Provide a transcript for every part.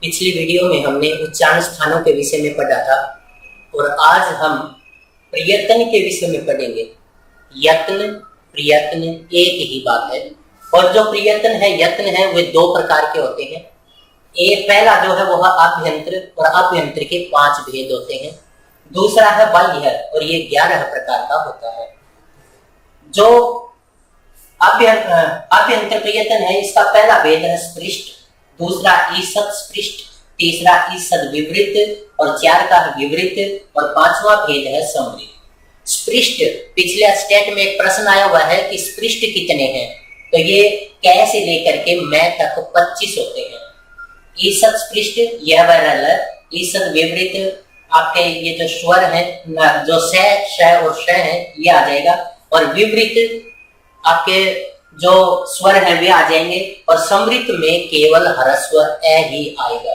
पिछली वीडियो में हमने उच्चारण स्थानों के विषय में पढ़ा था और आज हम प्रयत्न के विषय में पढ़ेंगे। यत्न प्रयत्न एक ही बात है और जो प्रयत्न है यत्न है वे दो प्रकार के होते हैं। एक पहला जो है वह अभ्यंतर और अभ्यंतर के 5 भेद होते हैं। दूसरा है बाह्य और ये 11 प्रकार का होता है। जो अभ्यंतर प्रयत्न है इसका पहला भेद है स्पृष्ट, दूसरा ईसत स्पृष्ट, तीसरा ईसद विवृत और 4 का विवृत और 5वां भेद है समृत। स्पृष्ट, पिछले स्टेट में एक प्रश्न आया हुआ है कि स्पृष्ट कितने हैं, तो ये कै से लेकर के मैं तक 25 होते हैं। ईसद स्पृष्ट यह वैरल है, ईसद विवृत आपके ये जो स्वर है जो श और श है ये आ जाएगा और विवृत आपके जो स्वर है वे आ जाएंगे और समृत में केवल ह्रस्व ए ही आएगा।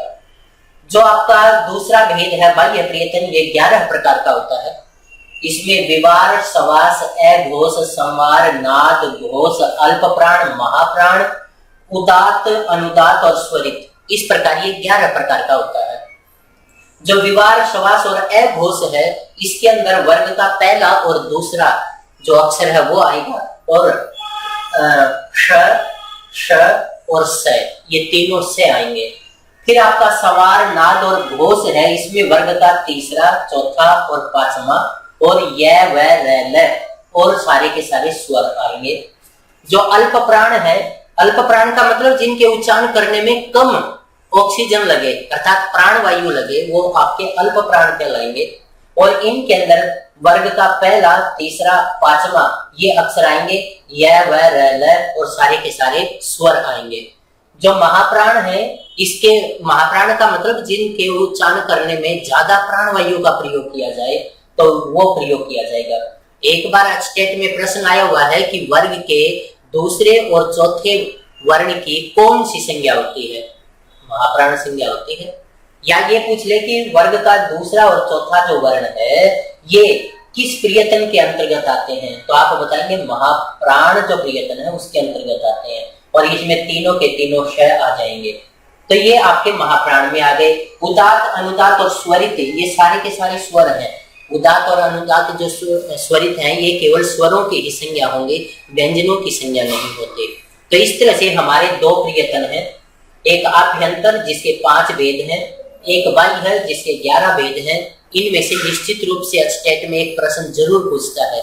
जो आपका दूसरा भेद है बाह्य प्रयत्न ये 11 प्रकार का होता है। इसमें विवार, सवास, अघोष, संवार, नाद, घोष, अल्प प्राण, महाप्राण, उदात, अनुदात और स्वरित, इस प्रकार ये 11 प्रकार का होता है। जो विवार, सवास और अघोष है इसके अंदर वर्ग का पहला और दूसरा जो अक्षर है वो आएगा और श, श और स ये तीनों से आएंगे। फिर आपका सवार, नाद और घोष है, इसमें वर्ग का तीसरा, चौथा और 5वां और य व र ल और सारे के सारे स्वर आएंगे। जो अल्प प्राण है, अल्प प्राण का मतलब जिनके उच्चारण करने में कम ऑक्सीजन लगे अर्थात प्राण वायु लगे वो आपके अल्प प्राण कहलाएंगे और इनके अंदर वर्ग का पहला, तीसरा, 5वां ये अक्षर आएंगे, य व र ल और सारे के सारे स्वर आएंगे। जो महाप्राण है इसके महाप्राण का मतलब जिनके उच्चारण करने में ज्यादा प्राण वायु का प्रयोग किया जाए तो वो प्रयोग किया जाएगा। एक बार स्टेट में प्रश्न आया हुआ है कि वर्ग के दूसरे और चौथे वर्ण की कौन सी संज्ञा होती है, महाप्राण संज्ञा होती है। या ये पूछ ले कि वर्ग का दूसरा और चौथा जो वर्ण है ये किस प्रयत्न के अंतर्गत आते हैं, तो आप बताएंगे महाप्राण जो प्रयत्न है उसके अंतर्गत आते हैं और इसमें तीनों के तीनों श आ जाएंगे। तो ये आपके महाप्राण में आ गए। उदात, अनुदात और स्वरित ये सारे के सारे स्वर हैं। उदात और अनुदात जो स्वरित हैं ये केवल स्वरों की ही संज्ञा होंगे, व्यंजनों की संज्ञा नहीं होते। तो इस तरह से हमारे 2 प्रयत्न हैं, एक अभ्यंतर जिसके 5 भेद हैं, एक बाह्य है जिसके 11 भेद हैं। इनमें से निश्चित रूप से स्टेट में एक प्रश्न जरूर पूछता है